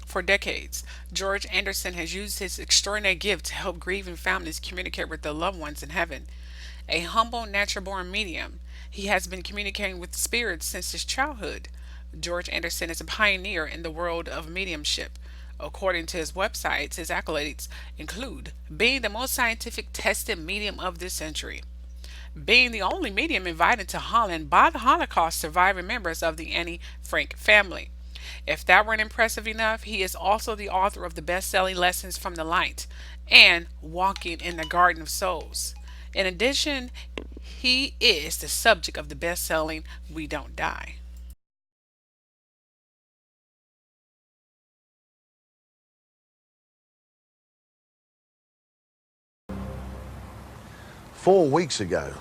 For decades, George Anderson has used his extraordinary gift to help grieving families communicate with their loved ones in heaven. A humble, natural born medium, he has been communicating with spirits since his childhood. George Anderson is a pioneer in the world of mediumship. According to his websites, his accolades include being the most scientific tested medium of this century, being the only medium invited to Holland by the Holocaust surviving members of the Anne Frank family. If that weren't impressive enough, he is also the author of the best selling Lessons from the Light and Walking in the Garden of Souls. In addition, he is the subject of the best selling We Don't Die. 4 weeks ago,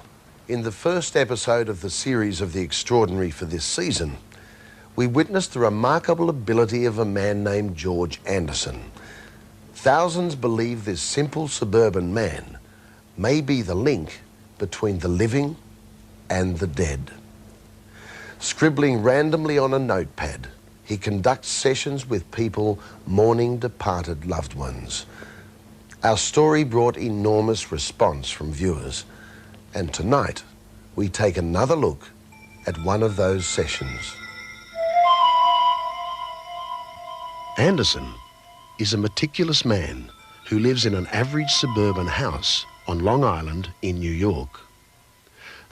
in the first episode of the series of The Extraordinary for this season, we witnessed the remarkable ability of a man named George Anderson. Thousands believe this simple suburban man may be the link between the living and the dead. Scribbling randomly on a notepad, he conducts sessions with people mourning departed loved ones. Our story brought enormous response from viewers, and tonight we take another look at one of those sessions. Anderson is a meticulous man who lives in an average suburban house on Long Island in New York.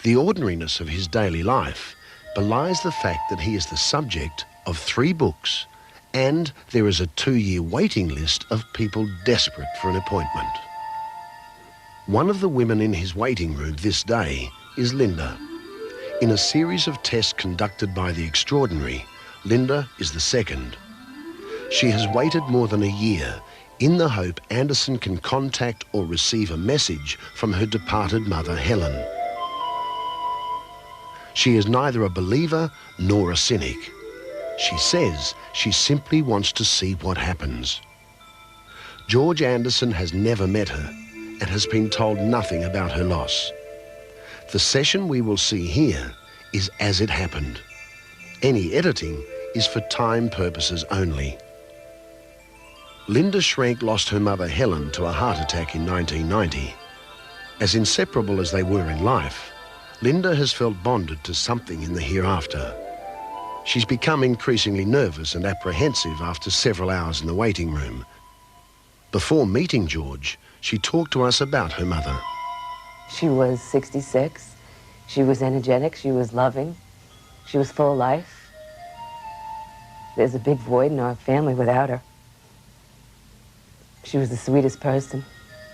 The ordinariness of his daily life belies the fact that he is the subject of 3 books, and there is a 2-year waiting list of people desperate for an appointment. One of the women in his waiting room this day is Linda. In a series of tests conducted by The Extraordinary, Linda is the second. She has waited more than a year in the hope Anderson can contact or receive a message from her departed mother, Helen. She is neither a believer nor a cynic. She says she simply wants to see what happens. George Anderson has never met her and has been told nothing about her loss. The session we will see here is as it happened. Any editing is for time purposes only. Linda Schrank lost her mother Helen to a heart attack in 1990. As inseparable as they were in life, Linda has felt bonded to something in the hereafter. She's become increasingly nervous and apprehensive after several hours in the waiting room. Before meeting George, she talked to us about her mother. She was 66. She was energetic. She was loving. She was full of life. There's a big void in our family without her. She was the sweetest person.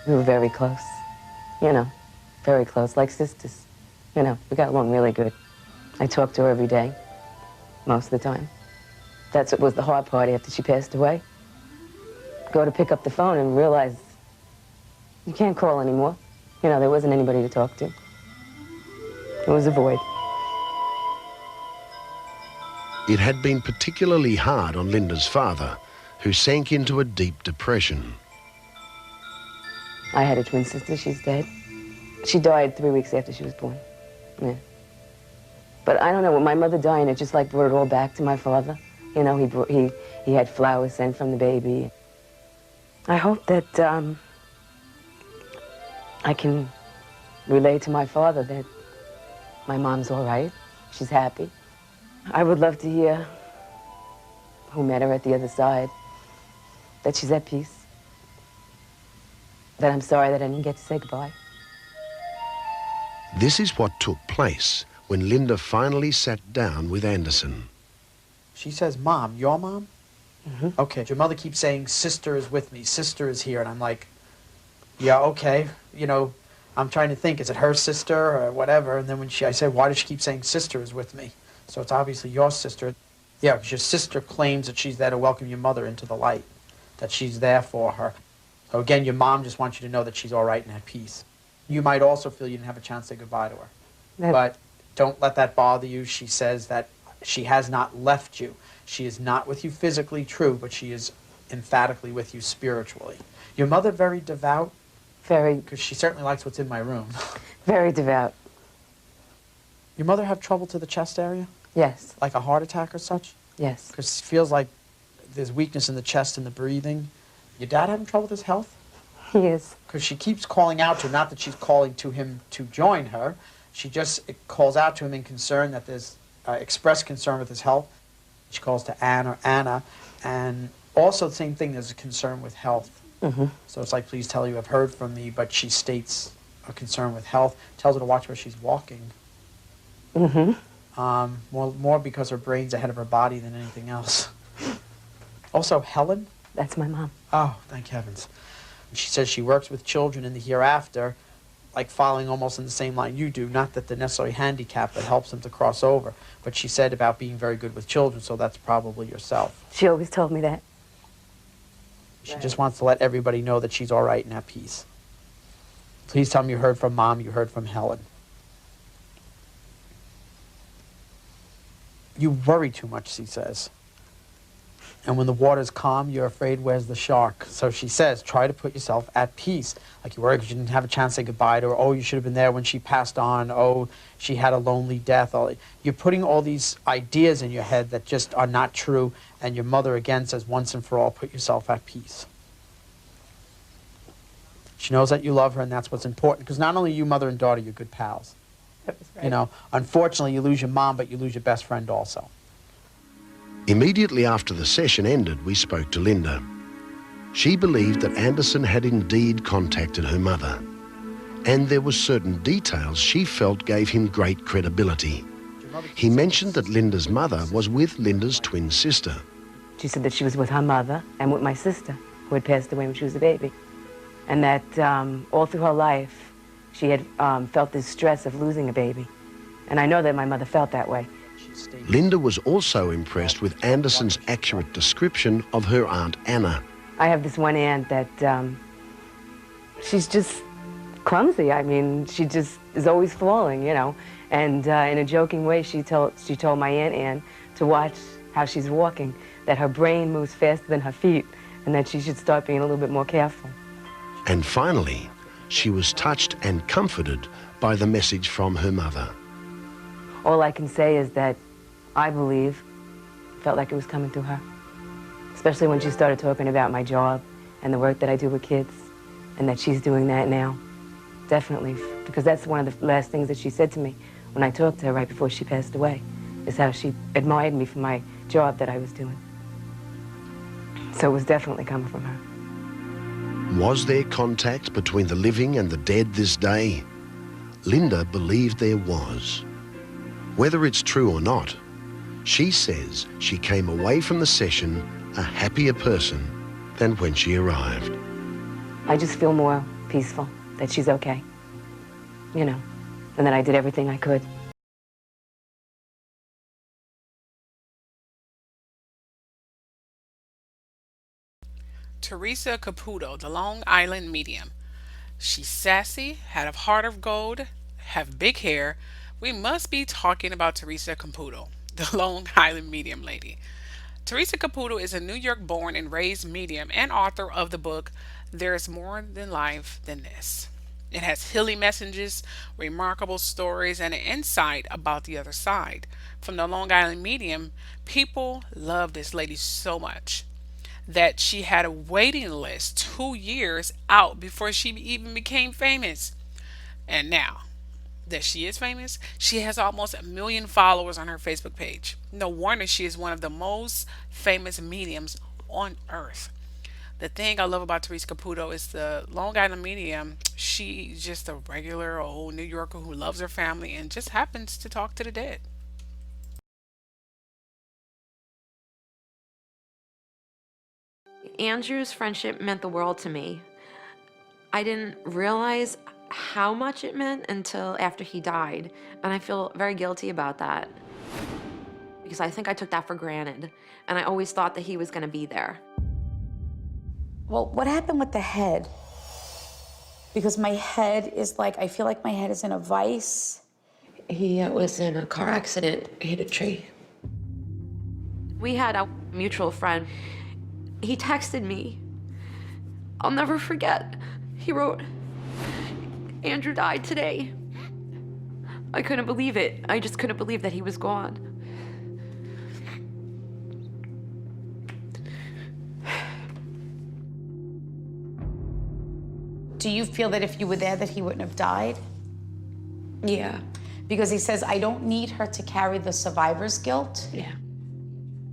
We were very close. You know, very close, like sisters. You know, we got along really good. I talked to her every day, most of the time. That's what was the hard part after she passed away. Go to pick up the phone and realize you can't call anymore. You know, there wasn't anybody to talk to. It was a void. It had been particularly hard on Linda's father, who sank into a deep depression. I had a twin sister. She's dead. She died 3 weeks after she was born. Yeah. But I don't know, with my mother dying, it just like brought it all back to my father. You know, he had flowers sent from the baby. I hope that I can relay to my father that my mom's all right. She's happy. I would love to hear who met her at the other side, that she's at peace, that I'm sorry that I didn't get to say goodbye. This is what took place when Linda finally sat down with Anderson. She says, Mom, your mom? Mm-hmm. Okay, your mother keeps saying, sister is with me, sister is here, and I'm like, yeah, okay, you know, I'm trying to think, is it her sister or whatever, and then I said, why does she keep saying sister is with me? So it's obviously your sister. Yeah, because your sister claims that she's there to welcome your mother into the light, that she's there for her. So again, your mom just wants you to know that she's all right and at peace. You might also feel you didn't have a chance to say goodbye to her. But don't let that bother you. She says that she has not left you. She is not with you physically, true, but she is emphatically with you spiritually. Your mother very devout? Very. Because she certainly likes what's in my room. Very devout. Your mother have trouble to the chest area? Yes. Like a heart attack or such? Yes. Because it feels like there's weakness in the chest and the breathing. Your dad having trouble with his health? He is. Because she keeps calling out to him, not that she's calling to him to join her. She just calls out to him in concern that there's expressed concern with his health. She calls to Anna, and also the same thing, there's a concern with health. Mm-hmm. So it's like, please tell you have heard from me, but she states a concern with health, tells her to watch where she's walking. Mm-hmm. More because her brain's ahead of her body than anything else. Also, Helen? That's my mom. Oh, thank heavens. She says she works with children in the hereafter, like following almost in the same line you do, not that they're necessarily handicapped, but helps them to cross over. But she said about being very good with children, so that's probably yourself. She always told me that. She just wants to let everybody know that she's all right and at peace. Please tell me you heard from Mom, you heard from Helen. You worry too much, she says. And when the water's calm, you're afraid, where's the shark? So she says, try to put yourself at peace. Like you worry because you didn't have a chance to say goodbye to her. Oh, you should have been there when she passed on. Oh, she had a lonely death. You're putting all these ideas in your head that just are not true. And your mother again says, once and for all, put yourself at peace. She knows that you love her, and that's what's important. Because not only you, mother and daughter, you're good pals. That was right. You know, unfortunately, you lose your mom, but you lose your best friend also. Immediately after the session ended, we spoke to Linda. She believed that Anderson had indeed contacted her mother, and there were certain details she felt gave him great credibility. He mentioned that Linda's mother was with Linda's twin sister. She said that she was with her mother and with my sister, who had passed away when she was a baby. And that all through her life, she had felt this stress of losing a baby. And I know that my mother felt that way. Linda was also impressed with Anderson's accurate description of her Aunt Anna. I have this one aunt that she's just clumsy. I mean, she just is always falling, you know. And in a joking way, she told my Aunt Ann to watch how she's walking, that her brain moves faster than her feet, and that she should start being a little bit more careful. And finally, she was touched and comforted by the message from her mother. All I can say is that I believe, felt like it was coming through her. Especially when she started talking about my job and the work that I do with kids, and that she's doing that now. Definitely, because that's one of the last things that she said to me when I talked to her right before she passed away, is how she admired me for my job that I was doing. So it was definitely coming from her. Was there contact between the living and the dead this day? Linda believed there was. Whether it's true or not, she says she came away from the session a happier person than when she arrived. I just feel more peaceful, that she's okay, you know, and that I did everything I could. Theresa Caputo, the Long Island medium. She's sassy, had a heart of gold, have big hair. We must be talking about Theresa Caputo, the Long Island medium lady. Theresa Caputo is a New York born and raised medium and author of the book There's More Than Life Than This. It has healing messages, remarkable stories, and an insight about the other side. From the Long Island medium, people love this lady so much that she had a waiting list 2 years out before she even became famous. And now that she is famous, she has almost 1 million followers on her Facebook page. No wonder she is one of the most famous mediums on earth. The thing I love about Theresa Caputo is the Long Island medium. She's just a regular old New Yorker who loves her family and just happens to talk to the dead. Andrew's friendship meant the world to me. I didn't realize how much it meant until after he died, and I feel very guilty about that because I think I took that for granted, and I always thought that he was going to be there. Well, what happened with the head? Because my head is like, I feel like my head is in a vice. He was in a car accident, hit a tree. We had a mutual friend. He texted me. I'll never forget. He wrote, "Andrew died today." I couldn't believe it. I just couldn't believe that he was gone. Do you feel that if you were there that he wouldn't have died? Yeah. Because he says, I don't need her to carry the survivor's guilt. Yeah.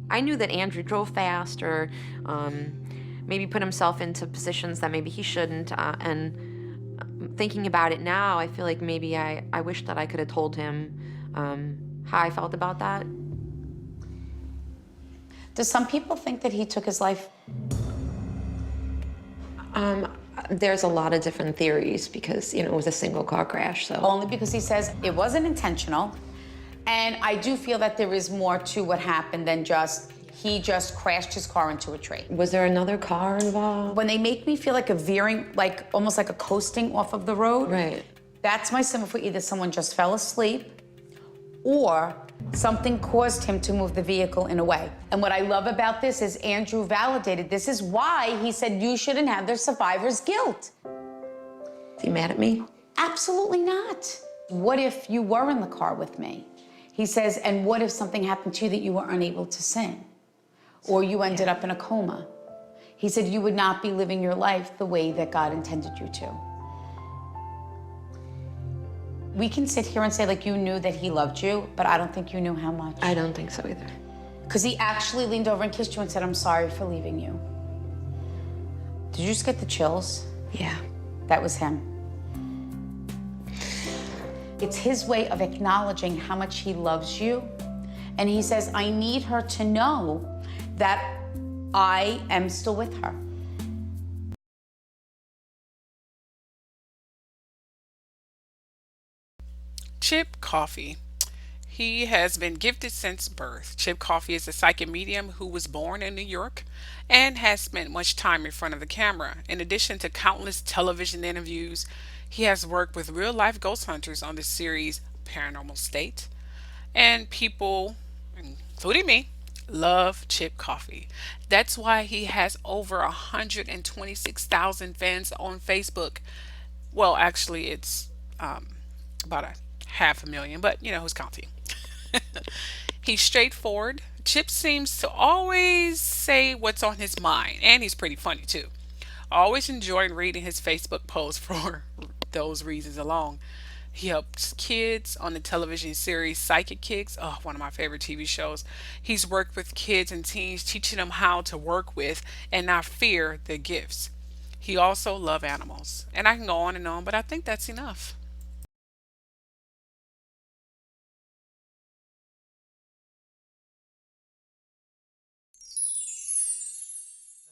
I knew that Andrew drove fast or maybe put himself into positions that maybe he shouldn't. And thinking about it now, I feel like maybe I wish that I could have told him how I felt about that. Do some people think that he took his life? There's a lot of different theories because, you know, it was a single car crash, so. Only because he says it wasn't intentional. And I do feel that there is more to what happened than just, he just crashed his car into a tree. Was there another car involved? When they make me feel like a veering, like almost like a coasting off of the road, Right. that's my symbol for either someone just fell asleep or something caused him to move the vehicle in a way. And what I love about this is Andrew validated. This is why he said you shouldn't have the survivor's guilt. Is he mad at me? Absolutely not. What if you were in the car with me? He says, and what if something happened to you that you were unable to sing? Or you ended up in a coma? He said you would not be living your life the way that God intended you to. We can sit here and say like you knew that he loved you, but I don't think you knew how much. I don't think so either. Because he actually leaned over and kissed you and said, I'm sorry for leaving you. Did you just get the chills? Yeah. That was him. It's his way of acknowledging how much he loves you. And he says, I need her to know that I am still with her. Chip Coffey. He has been gifted since birth. Chip Coffey is a psychic medium who was born in New York and has spent much time in front of the camera. In addition to countless television interviews, he has worked with real-life ghost hunters on the series Paranormal State. And people, including me, love Chip Coffey. That's why he has over 126,000 fans on Facebook. Well, actually, it's about a 500,000, but you know who's counting. He's straightforward. Chip seems to always say what's on his mind, and he's pretty funny too. I always enjoyed reading his Facebook posts for those reasons alone. He helps kids on the television series Psychic Kids, one of my favorite TV shows. He's worked with kids and teens, teaching them how to work with and not fear their gifts. He also loves animals. And I can go on, but I think that's enough.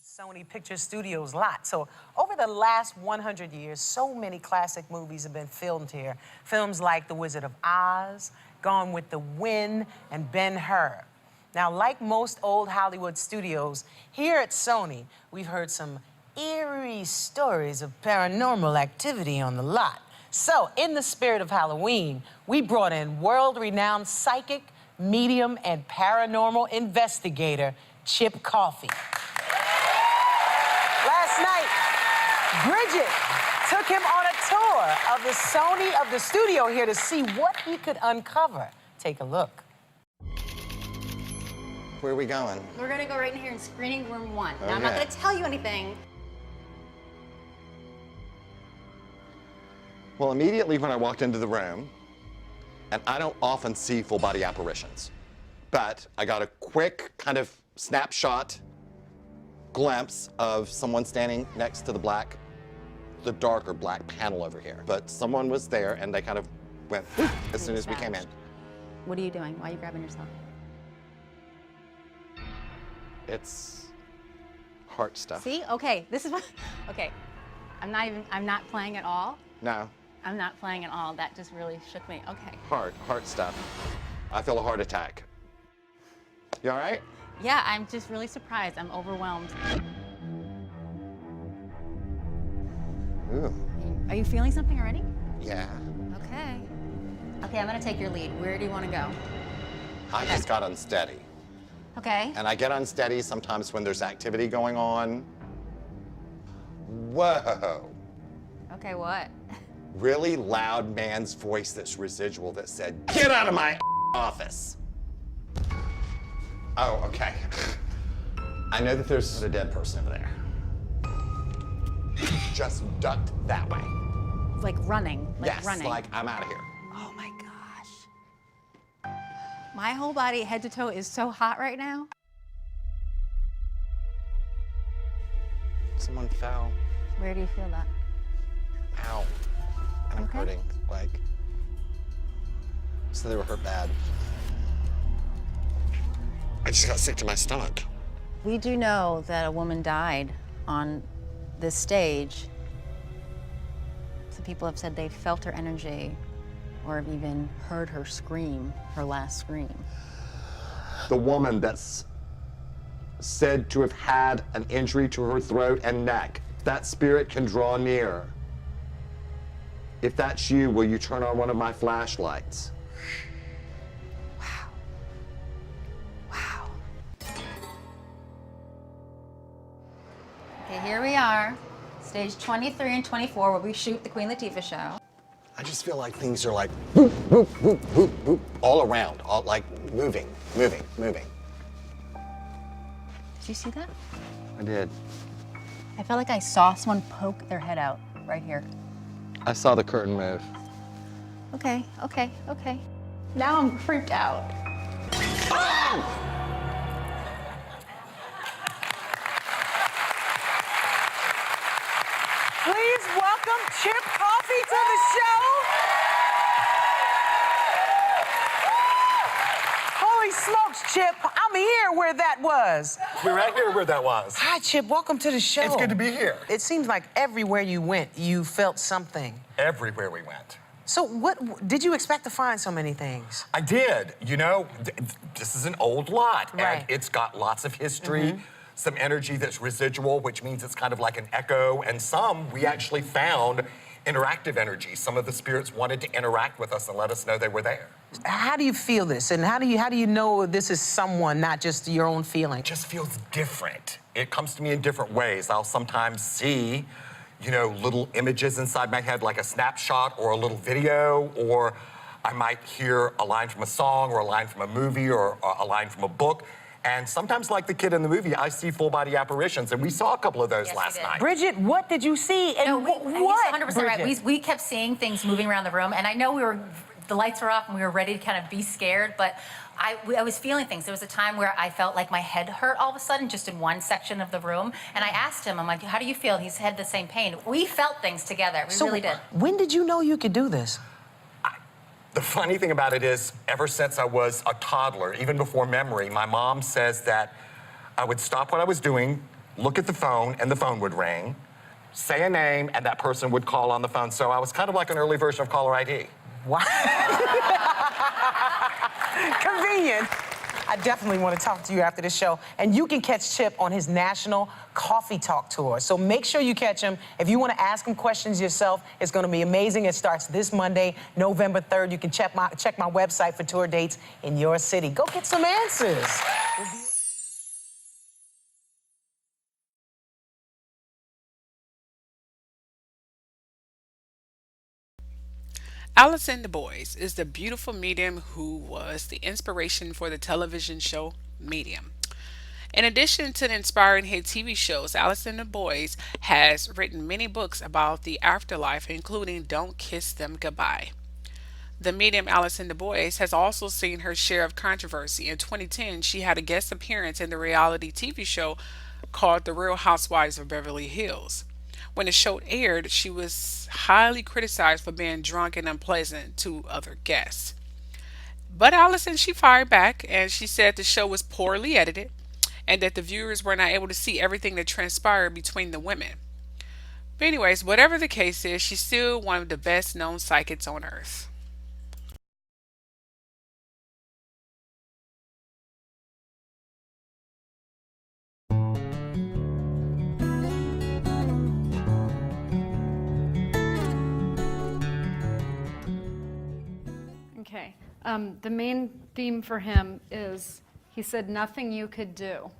Sony Pictures Studios lot. So over the last 100 years, so many classic movies have been filmed here. Films like The Wizard of Oz, Gone with the Wind, and Ben-Hur. Now, like most old Hollywood studios, here at Sony, we've heard some eerie stories of paranormal activity on the lot. So, in the spirit of Halloween, we brought in world-renowned psychic, medium, and paranormal investigator, Chip Coffey. Last night, Bridget took him on a tour of the studio here to see what he could uncover. Take a look. Where are we going? We're gonna go right in here in screening room 1. Now, I'm not Okay. gonna tell you anything. Well, immediately when I walked into the room, and I don't often see full body apparitions, but I got a quick kind of snapshot glimpse of someone standing next to the darker black panel over here. But someone was there and they kind of went whoop, as soon as we came in. What are you doing? Why are you grabbing yourself? It's heart stuff. See? Okay, this is what, okay. I'm not playing at all. No, I'm not playing at all. That just really shook me. Okay. heart stuff. I feel a heart attack. You all right? Yeah, I'm just really surprised. I'm overwhelmed. Ooh, Are you feeling something already? yeah. Okay. Okay, I'm gonna take your lead. Where do you wanna go? I just got unsteady. Okay. And I get unsteady sometimes when there's activity going on. Whoa. Okay, what? Really loud man's voice that's residual that said, "Get out of my office." Oh, okay. I know that there's a dead person over there. just ducked that way. Like running, like Yes, running. like I'm out of here. Oh my gosh. My whole body, head to toe, is so hot right now. Someone fell. Where do you feel that? Ow. And I'm Okay. hurting. Like, so they were hurt bad. I just got sick to my stomach. We do know that a woman died on this stage. Some people have said they felt her energy or have even heard her scream, her last scream. The woman that's said to have had an injury to her throat and neck, that spirit can draw near. If that's you, will you turn on one of my flashlights? Wow. Wow. Okay, here we are, stage 23 and 24, where we shoot the Queen Latifah show. I just feel like things are like whoop, whoop, whoop, whoop, whoop, all around, all like moving, moving, moving. Did you see that? I did. I felt like I saw someone poke their head out right here. I saw the curtain move. Okay, okay, okay. Now I'm freaked out. Please welcome Chip Coffey to the show. Holy smokes, Chip. I'm here where that was. We're right here where that was. Hi, Chip. Welcome to the show. It's good to be here. It seems like everywhere you went, you felt something. Everywhere we went. So what did you expect to find so many things? I did. You know, this is an old lot, Right. and it's got lots of history, some energy that's residual, which means it's kind of like an echo, and some we actually found interactive energy. Some of the spirits wanted to interact with us and let us know they were there. How do you feel this? And how do you know this is someone, not just your own feeling? It just feels different. It comes to me in different ways. I'll sometimes see, you know, little images inside my head, like a snapshot or a little video, or I might hear a line from a song or a line from a movie or a line from a book. And sometimes, like the kid in the movie, I see full-body apparitions, and we saw a couple of those last night. Bridget, what did you see? And No, what? he's 100% right. We kept seeing things moving around the room, and I know the lights were off and we were ready to kind of be scared, but I was feeling things. There was a time where I felt like my head hurt all of a sudden, just in one section of the room, and I asked him, I'm like, how do you feel? He's had the same pain. We felt things together. We really did. When did you know you could do this? The funny thing about it is, ever since I was a toddler, even before memory, my mom says that I would stop what I was doing, look at the phone, and the phone would ring, say a name, and that person would call on the phone. So I was kind of like an early version of caller ID. Wow. Convenient. I definitely want to talk to you after the show. And you can catch Chip on his national Coffee Talk tour. So make sure you catch him. If you want to ask him questions yourself, it's going to be amazing. It starts this Monday, November 3rd. You can check my website for tour dates in your city. Go get some answers. Allison DeBois is the beautiful medium who was the inspiration for the television show Medium. In addition to the inspiring hit TV shows, Allison DeBois has written many books about the afterlife, including Don't Kiss Them Goodbye. The medium Allison DeBois has also seen her share of controversy. In 2010, she had a guest appearance in the reality TV show called The Real Housewives of Beverly Hills. When the show aired, she was highly criticized for being drunk and unpleasant to other guests. But Allison, she fired back and she said the show was poorly edited and that the viewers were not able to see everything that transpired between the women. But anyways, whatever the case is, she's still one of the best known psychics on earth. Okay. The main theme for him is he said nothing you could do.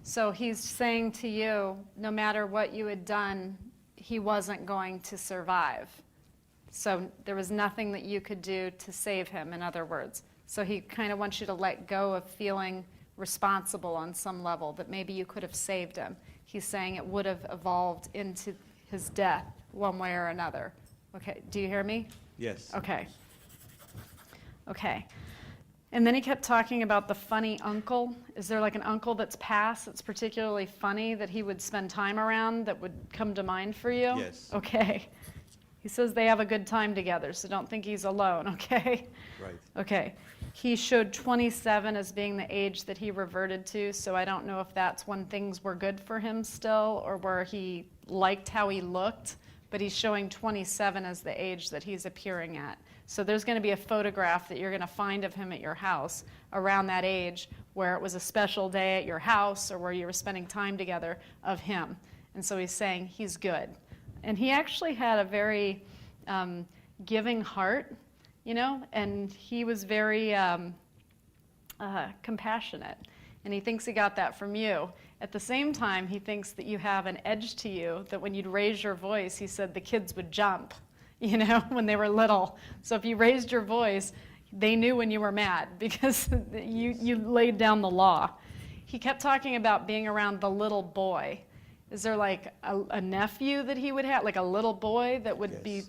So he's saying to you, no matter what you had done, he wasn't going to survive. So there was nothing that you could do to save him, in other words. So he kind of wants you to let go of feeling responsible on some level, that maybe you could have saved him. He's saying it would have evolved into his death one way or another. Okay, do you hear me? Yes. Okay. Okay. And then he kept talking about the funny uncle. Is there like an uncle that's passed that's particularly funny that he would spend time around that would come to mind for you? Yes. Okay. He says they have a good time together, so don't think he's alone, okay? Right. Okay. He showed 27 as being the age that he reverted to, so I don't know if that's when things were good for him still or where he liked how he looked, but he's showing 27 as the age that he's appearing at. So there's going to be a photograph that you're going to find of him at your house around that age where it was a special day at your house or where you were spending time together of him. And so he's saying he's good. And he actually had a very giving heart, you know, and he was very compassionate. And he thinks he got that from you. At the same time, he thinks that you have an edge to you, that when you'd raise your voice, he said the kids would jump, you know, when they were little. So if you raised your voice, they knew when you were mad because you laid down the law. He kept talking about being around the little boy. Is there like a nephew that he would have, like a little boy that would be,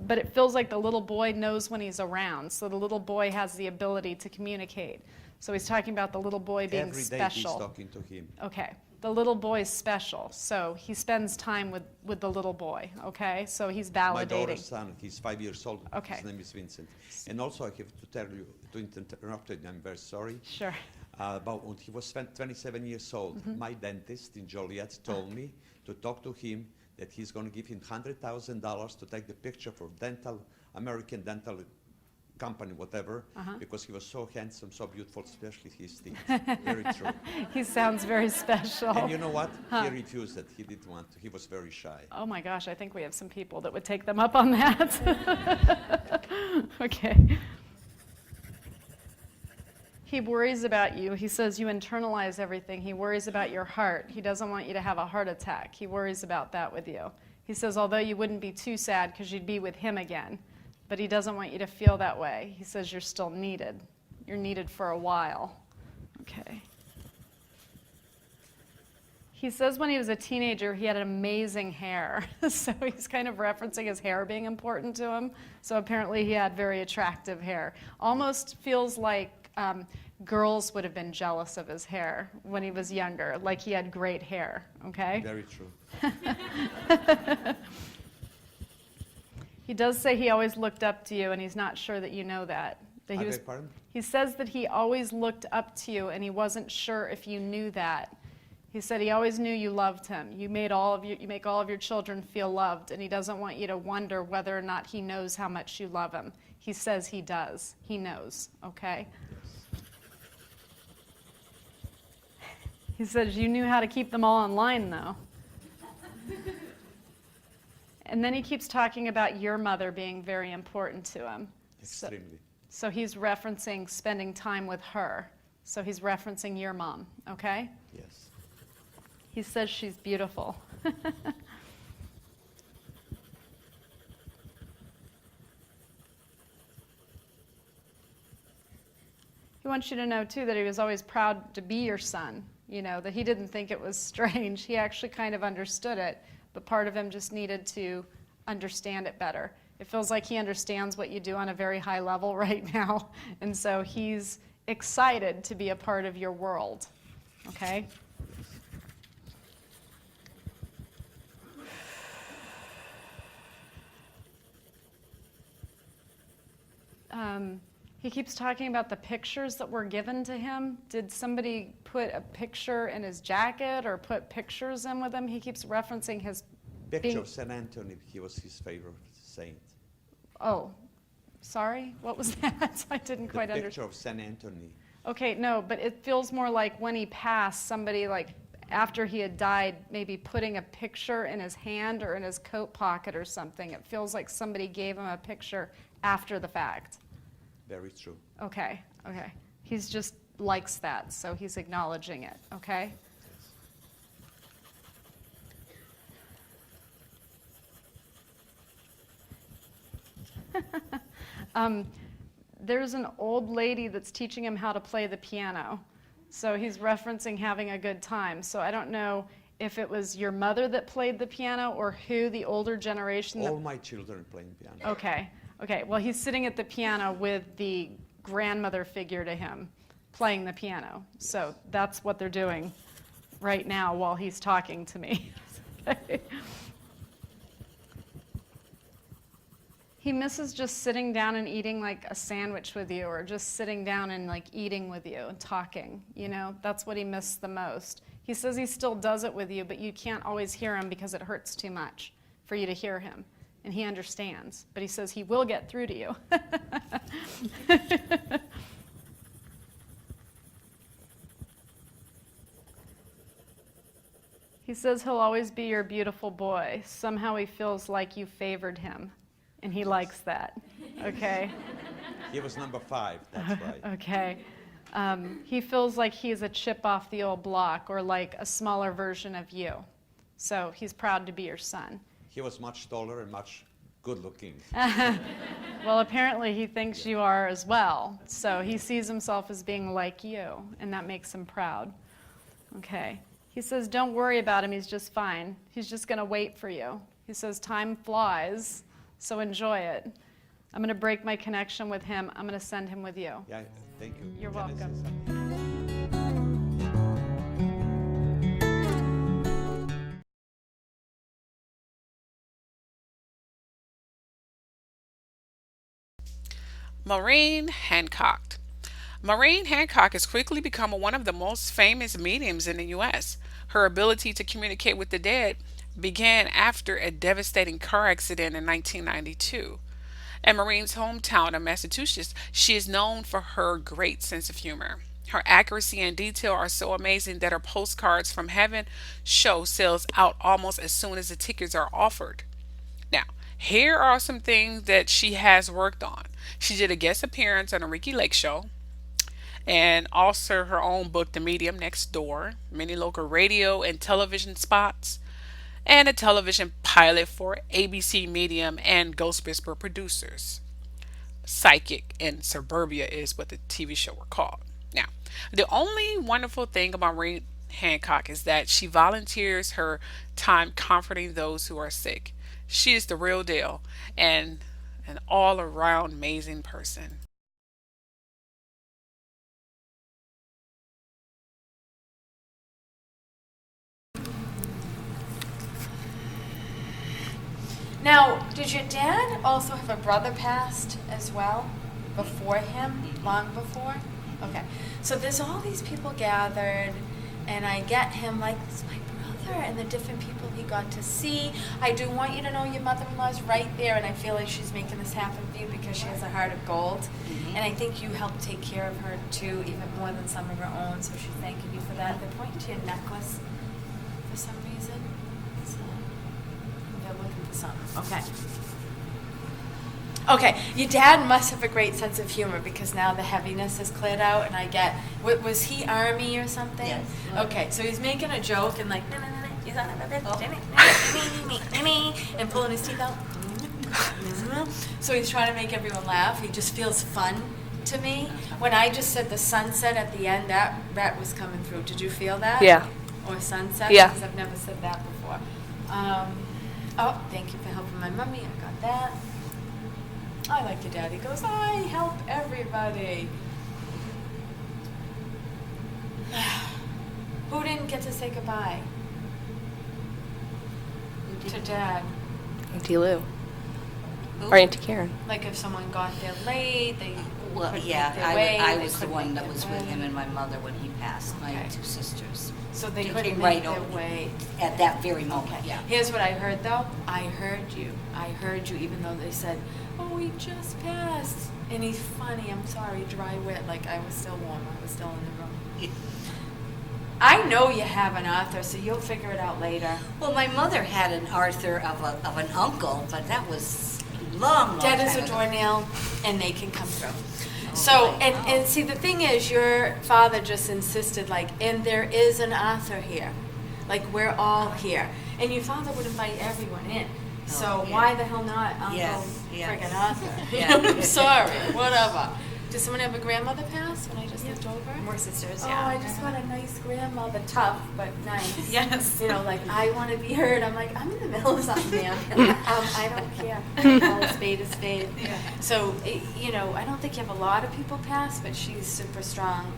but it feels like the little boy knows when he's around. So the little boy has the ability to communicate. So he's talking about the little boy being Every day special. he's talking to him. Okay. The little boy's special. So he spends time with the little boy, okay? So he's validating. My daughter's son, he's 5 years old. Okay. His name is Vincent. And also I have to tell you, to interrupt you, I'm very sorry. Sure. About when he was 27 years old, my dentist in Joliet told me to talk to him that he's going to give him $100,000 to take the picture for American dental company, whatever, because he was so handsome, so beautiful, especially his teeth. Very true. He sounds very special. And you know what? He refused it. He didn't want to. He was very shy. Oh my gosh, I think we have some people that would take them up on that. Okay. He worries about you. He says you internalize everything. He worries about your heart. He doesn't want you to have a heart attack. He worries about that with you. He says although you wouldn't be too sad because you'd be with him again, but he doesn't want you to feel that way. He says you're still needed. You're needed for a while. Okay. He says when he was a teenager, he had amazing hair. So he's kind of referencing his hair being important to him. So apparently he had very attractive hair. Almost feels like girls would have been jealous of his hair when he was younger, like he had great hair, okay? Very true. He does say he always looked up to you, and he's not sure that you know that. Pardon? He says that he always looked up to you, and he wasn't sure if you knew that. He said he always knew you loved him. You make all of your children feel loved, and he doesn't want you to wonder whether or not he knows how much you love him. He says he does. He knows, okay? He says you knew how to keep them all in line, though. And then he keeps talking about your mother being very important to him. Extremely. So he's referencing spending time with her. So he's referencing your mom, okay? Yes. He says she's beautiful. He wants you to know, too, that he was always proud to be your son, you know, that he didn't think it was strange. He actually kind of understood it, but part of him just needed to understand it better. It feels like he understands what you do on a very high level right now, and so he's excited to be a part of your world, okay? He keeps talking about the pictures that were given to him. Did somebody put a picture in his jacket or put pictures in with him? He keeps referencing his Picture of St. Anthony, he was his favorite saint. Oh, sorry, what was that? I didn't quite The understand. picture of St. Anthony. Okay, no, but it feels more like when he passed, somebody like after he had died, maybe putting a picture in his hand or in his coat pocket or something. It feels like somebody gave him a picture after the fact. Very true. Okay, okay. He's just likes that, so he's acknowledging it, okay? There's an old lady that's teaching him how to play the piano. So he's referencing having a good time. So I don't know if it was your mother that played the piano or who, the older generation. All my children playing piano. Okay. Okay. Well, he's sitting at the piano with the grandmother figure to him playing the piano. Yes. So that's what they're doing right now while he's talking to me. Okay. He misses just sitting down and eating like a sandwich with you, or just sitting down and like eating with you and talking. You know, that's what he missed the most. He says he still does it with you, but you can't always hear him because it hurts too much for you to hear him. And he understands, but he says he will get through to you. He says he'll always be your beautiful boy. Somehow he feels like you favored him, and he likes that, okay? He was number 5, that's right. Okay. He feels like he's a chip off the old block, or like a smaller version of you. So he's proud to be your son. He was much taller and much good looking. Well, apparently he thinks you are as well. So he sees himself as being like you, and that makes him proud. Okay. He says, don't worry about him, he's just fine. He's just going to wait for you. He says, time flies, so enjoy it. I'm going to break my connection with him. I'm going to send him with you. Yeah, thank you. You're welcome. Maureen Hancock. Maureen Hancock has quickly become one of the most famous mediums in the U.S. Her ability to communicate with the dead began after a devastating car accident in 1992. In Maureen's hometown of Massachusetts, she is known for her great sense of humor. Her accuracy and detail are so amazing that her postcards from heaven show sells out almost as soon as the tickets are offered. Now, here are some things that she has worked on. She did a guest appearance on a Ricky Lake show, and also her own book, The Medium Next Door, many local radio and television spots, and a television pilot for ABC Medium and Ghost Whisperer producers. Psychic in Suburbia is what the TV show were called. Now, the only wonderful thing about Maureen Hancock is that she volunteers her time comforting those who are sick. She is the real deal and an all-around amazing person. Now, did your dad also have a brother passed as well before him, long before? Okay, so there's all these people gathered, and I get him like, this is my brother, and the different people he got to see. I do want you to know your mother-in-law's right there, and I feel like she's making this happen for you because she has a heart of gold. Mm-hmm. And I think you helped take care of her too, even more than some of her own, so she's thanking you for that. They're pointing to your necklace for some reason. So they're looking for something. Okay. Okay, your dad must have a great sense of humor because now the heaviness has cleared out, and I get, was he Army or something? Yes. Okay, so he's making a joke and like, he's on and pulling his teeth out. So he's trying to make everyone laugh. He just feels fun to me. When I just said the sunset at the end, that was coming through. Did you feel that? Yeah. Or sunset? Yeah. Because I've never said that before. Oh, thank you for helping my mummy. I got that. I like your dad. He goes, I help everybody. Who didn't get to say goodbye? To Dad. Auntie Lou. Or Auntie Karen. Like if someone got there late, they Well, couldn't yeah, make their way, I they was the couldn't one make that their was with way. him and my mother when he passed, my Okay. 2 sisters. So they came couldn't right make their over way. at that very moment, Okay. yeah. Here's what I heard though. I heard you, even though they said, oh, he just passed. And he's funny, I'm sorry, dry wit, like I was still warm, I was still in the room. I know you have an Arthur, so you'll figure it out later. Well, my mother had an Arthur of an uncle, but that was long Dead as time a ago. doornail, and they can come through. So, and see, the thing is, your father just insisted, like, and there is an Arthur here. Like, we're all here. And your father would invite everyone in. So yeah. why the hell not Uncle Yes, yes. friggin' Arthur? Yeah. I'm sorry, whatever. Did someone have a grandmother pass when I just looked over? We're sisters, Oh, yeah. I just want a nice grandmother, tough but nice. Yes. You know, like I want to be heard. I'm like, I'm in the middle of something, man. I don't care. Call a spade a spade. Yeah. So, you know, I don't think you have a lot of people pass, but she's super strong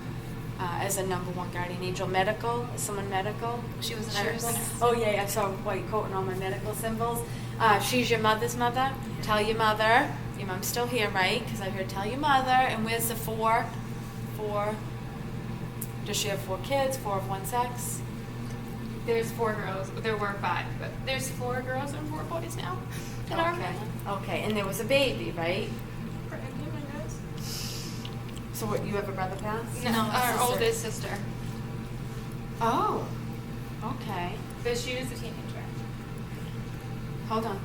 as a #1 guardian angel. Medical? Is someone medical? She was a Medical? nurse. Oh, yeah, I saw white coat and all my medical symbols. She's your mother's mother. Tell your mother. Your mom's still here, right? Because I heard tell your mother. And where's the 4? 4. Does she have 4 kids? 4 of one sex? There's 4 girls. There were 5, but there's 4 girls and 4 boys now in our family. Okay. And there was a baby, right? Pregnant, I guess. So what? You have a brother pass? No, our oldest sister. Oh. Okay. But she was a teenager. Hold on.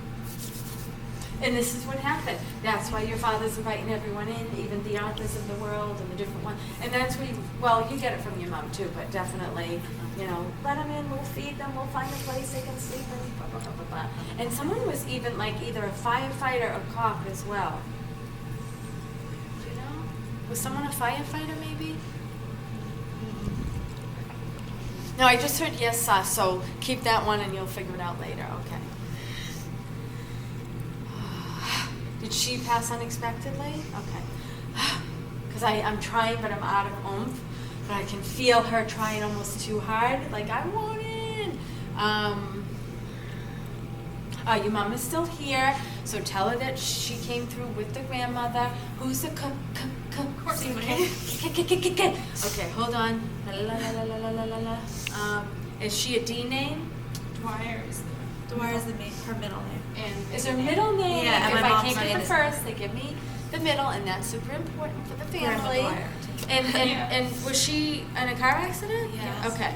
And this is what happened. That's why your father's inviting everyone in, even the authors of the world and the different ones. And that's where you get it from your mom too, but definitely, you know, let them in, we'll feed them, we'll find a place they can sleep in, blah, blah, blah, blah, blah. And someone was even like either a firefighter or cop as well. Do you know? Was someone a firefighter maybe? No, I just heard yes, so keep that one and you'll figure it out later, okay. Did she pass unexpectedly? Okay. Because I'm trying, but I'm out of oomph. But I can feel her trying almost too hard. Like, I want in. Your mom is still here, so tell her that she came through with the grandmother. Who's the Okay, hold on. La, la, la, la, la, la, la, la. Is she a D name? Dwyer is her middle name. And is her middle name? Yeah, and if my I mom's came name in is- first, they give me the middle, and that's super important for the family. Dwyer. And was she in a car accident? Yes. Okay.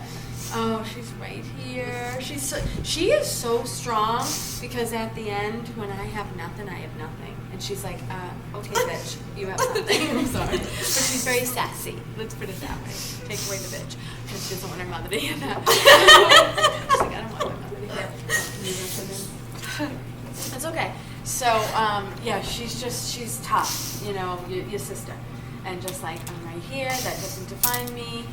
Oh, she's right here. She is so strong because at the end, when I have nothing, I have nothing. And she's like, okay, bitch, you have something. I'm sorry. But she's very sassy. Let's put it that way. Take away the bitch. Because she doesn't want her mother to hear that. She's like, I don't want my mother to hear that. That's okay. So, yeah, she's tough, you know, your sister. And just like, I'm right here, that doesn't define me.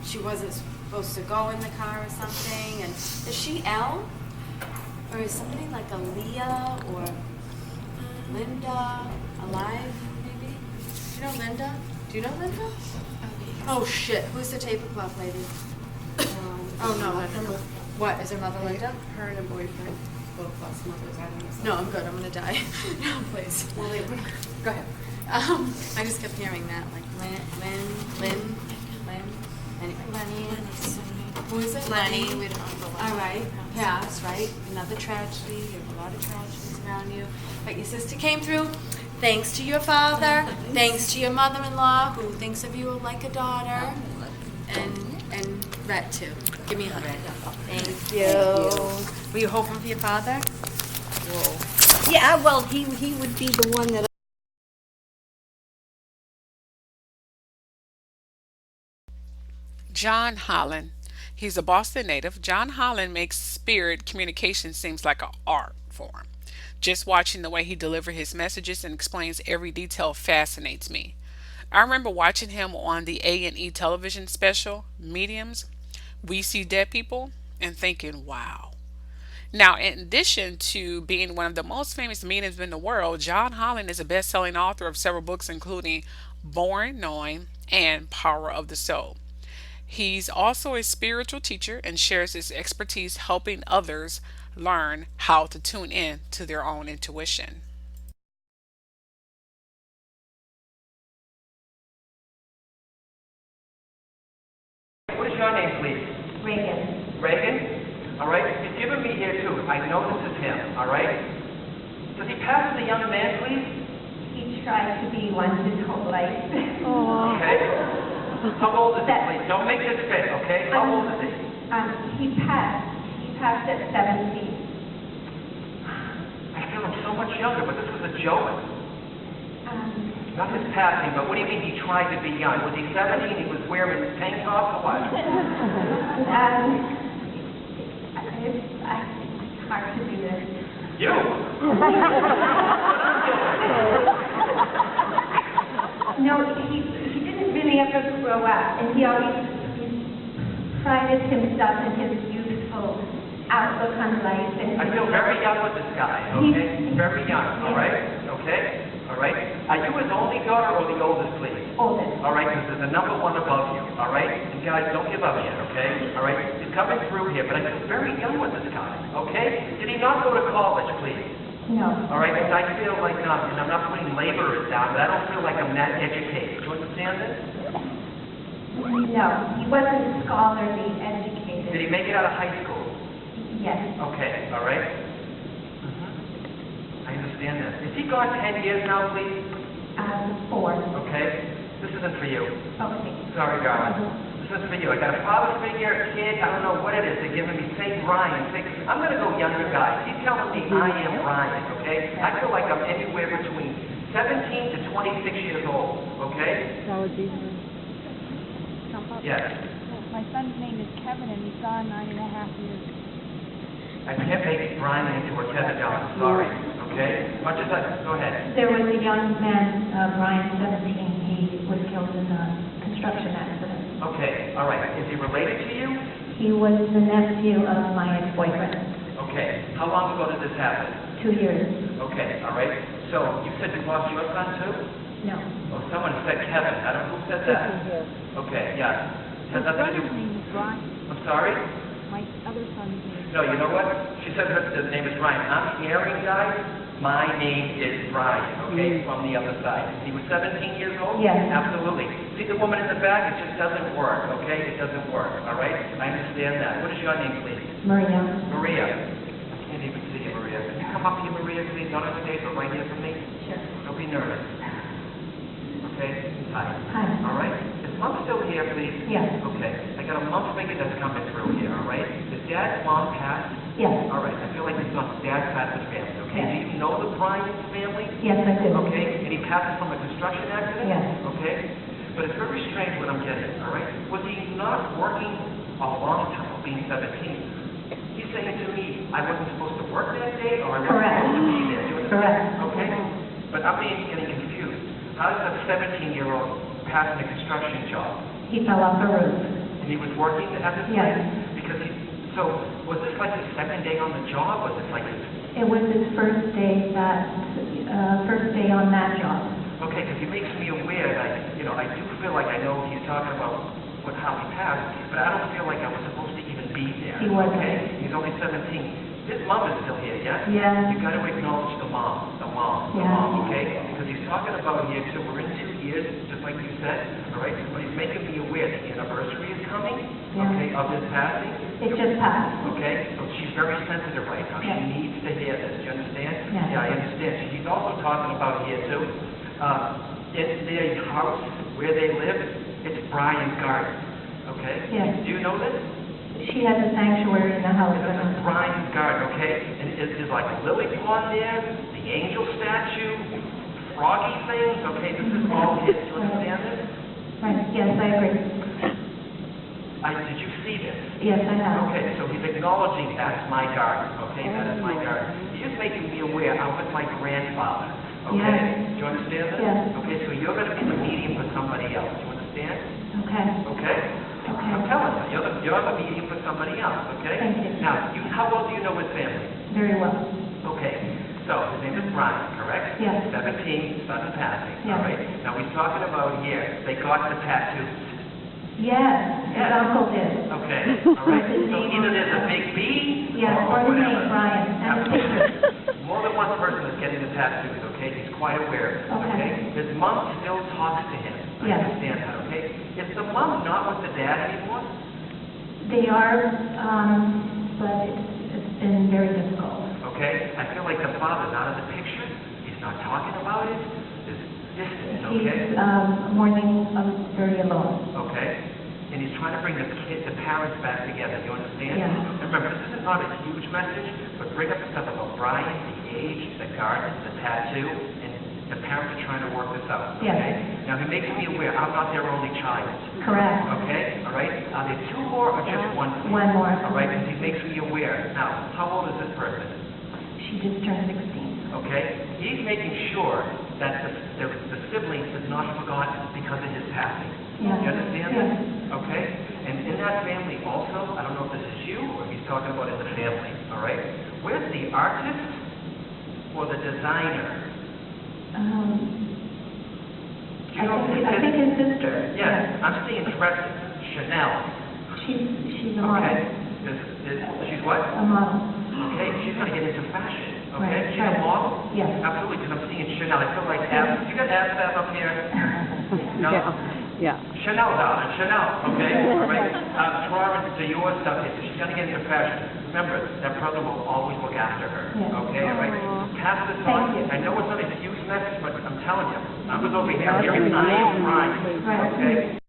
She wasn't supposed to go in the car or something. And is she Elle? Or is somebody like a Leah or Linda alive, maybe? Do you know Linda? Do you know Linda? Oh, shit. Who's the tablecloth lady? Oh, no. What? Is her mother Linda? Her and her boyfriend both lost mothers. I don't know. No, I'm good. I'm going to die. No, please. Well, they were. Go ahead. I just kept hearing that, like Lynn. Anyway. Lenny. Who is it? Lenny. We don't know. All right. Pass, right? Another tragedy. You have a lot of tragedies around you. But your sister came through. Thanks to your father. Thanks to your mother-in-law, who thinks of you like a daughter. And Rhett, too. Give me a hug. Thank you. Were you hoping for your father? Whoa. Yeah, well, he would be the one that. John Holland. He's a Boston native. John Holland makes spirit communication seems like an art form. Just watching the way he delivers his messages and explains every detail fascinates me. I remember watching him on the A&E television special, Mediums, We See Dead People, and thinking, wow. Now, in addition to being one of the most famous mediums in the world, John Holland is a best-selling author of several books, including Born Knowing and Power of the Soul. He's also a spiritual teacher and shares his expertise helping others learn how to tune in to their own intuition. What is your name, please? Reagan. Reagan? All right. You've given me here, too. I know this is him, all right? Does he pass as a young man, please? He tried to be one his whole life. Okay. How old is he, please? Don't make this fit, okay? How old is he? He passed at 70. I feel him so much younger, but this was a joke. Not his passing, but what do you mean he tried to be young? Was he 70 and he was wearing his tank top or what? It's hard to do this. You? No, he didn't really ever grow up, and he always prided himself in his youthful outlook on life. And I feel very young with this guy, okay? Very young, all right? Okay? All right? Are you his only daughter or the oldest, please? Oldest. All right, because there's a number one above you, all right? And guys, don't give up yet, okay? All right? He's coming through here, but I feel very young with this guy, okay? Did he not go to college, please? No. All right, because I feel like, and I'm not putting laborers down, but I don't feel like I'm that educated. Do you understand this? No, he wasn't scholarly educated. Did he make it out of high school? Yes. Okay, all right. I understand that. Is he gone 10 years now, please? 4. Okay. This isn't for you. Okay. Sorry, darling. This isn't for you. I got a father figure, a kid, I don't know what it is. They're giving me, say Brian. I'm going to go younger guys. He's telling me I am Brian, okay? I feel like I'm anywhere between 17 to 26 years old, okay? Yes. My son's name is Kevin, and he's gone 9.5 years. I can't make Brian into a Kevin doll. Sorry, okay? Much as go ahead. There was a young man, Brian, 17. He was killed in a construction accident. Okay, all right. Is he related to you? He was the nephew of my ex-boyfriend. Okay. How long ago did this happen? 2 years. Okay, all right. So you said you lost your son too? No. Oh, someone said Kevin. I don't know who said that. Okay, yeah. Has nothing to do. name is Brian. I'm sorry? My other son's name. No, you know what? She said his name is Brian. I'm hearing, guys. My name is Brian, okay, from the other side. He was 17 years old? Yes. Absolutely. See the woman in the back? It just doesn't work, okay? It doesn't work, all right? I understand that. What is your name, please? Maria. Maria. I can't even see you, Maria. Can you come up here, Maria, please? Not on the stage, but right here for me? Sure. Don't be nervous. Okay? Hi. Hi. All right? Is Mom still here, please? Yes. Okay. I got a mom figure that's coming through here, all right? Is Dad's mom passed? Yes. All right. I feel like it's not Dad's passed his family, okay? Yes. Do you know the Bryant's family? Yes, I do. Okay. And he passed from a construction accident? Yes. Okay. But it's very strange what I'm getting, all right? Was he not working a long time, being 17? He's saying to me, I wasn't supposed to work that day, or I wasn't Correct. supposed to be there. Do you understand? Correct. Okay? But I'm getting confused. How does a 17-year-old pass in a construction job? He fell off a roof. And he was working at this Yes. place? Because so was this like his second day on the job? Was it like his... It was his first day on that job. Okay, because he makes me aware that, I do feel like I know he's talking about how he passed, but I don't feel like I was supposed to even be there. He wasn't. Okay? He's only 17. His mom is still here, yeah? Yeah. You got to acknowledge the mom, Yeah. okay? Because he's talking about here, so we're in 2 years, just like you said, all right? But he's making me aware the anniversary is coming, Yeah. okay, of his passing. It just passed. Okay, so she's very sensitive right now. Yeah. She needs to hear this. Do you understand? Yeah. I understand. He's also talking about here too. In their house where they live, it's Brian's garden. Okay? Yes. Do you know this? She has a sanctuary in the house. It's Brian's garden, okay? And is like a lily pond there, the angel statue, froggy things, okay? This is all his. Do you understand this? Right. Yes, I agree. Did you see this? Yes, I have. Okay, so he's acknowledging that's my garden, okay? That is my garden. He's making me aware I'm with my grandfather, okay? Yes. Do you understand this? Yes. Okay, so you're going to be the medium for somebody else. Do you understand? Okay. Okay? Okay. I'm telling you, you're the medium for somebody else, okay? Thank you. Now, how well do you know his family? Very well. Okay, so his name is Brian, correct? Yes. 17, son of passing, Yes. all right? Now, he's talking about here, they got the tattoos. Yes, his uncle did. Okay, all right. So either there's a big B Yes, or the name whatever. Brian. And the picture. More than one person is getting the tattoos, okay? He's quite aware, Okay. His mom still talks to him. I Yes. understand that, okay? Is the mom not with the dad anymore? They are, but it's been very difficult. Okay? I feel like the father's out of the picture. He's not talking about it. It's distant, okay? He's mourning very alone. Okay? And he's trying to bring the parents back together. You understand? Yeah. And remember, this is not a huge message, but bring up the stuff about Brian, the age, the garden, the tattoo, and the parents are trying to work this out. Yes. Okay? Now, he makes me aware I'm not their only child. Correct. Okay? All right? Are there two more or just one? One more. All right? Because he makes me aware. Now, how old is this person? She just turned 16. Okay? He's making sure that the siblings did not forget because of his passing. Yeah. You understand Yeah. this? Okay? And in that family also, I don't know if this is you or if he's talking about in the family, all right? Where's the artist or the designer? I think his sister. Yes, I'm seeing dresses, Chanel. She's a model. Okay. She's what? A model. Okay, she's going to get into fashion. Okay, Right, she's a model? Yes. Absolutely, because I'm seeing Chanel. I feel like Ab, you got Ab up here? No? Yeah. Chanel, darling, Chanel, okay? All right? Florence Dior stuff here. She's going to get into fashion. Remember, that brother will always look after her. Yes. Okay, all right? Pass this on. I know it's not a huge message, but I'm telling you, I was over here hearing I am right. Okay?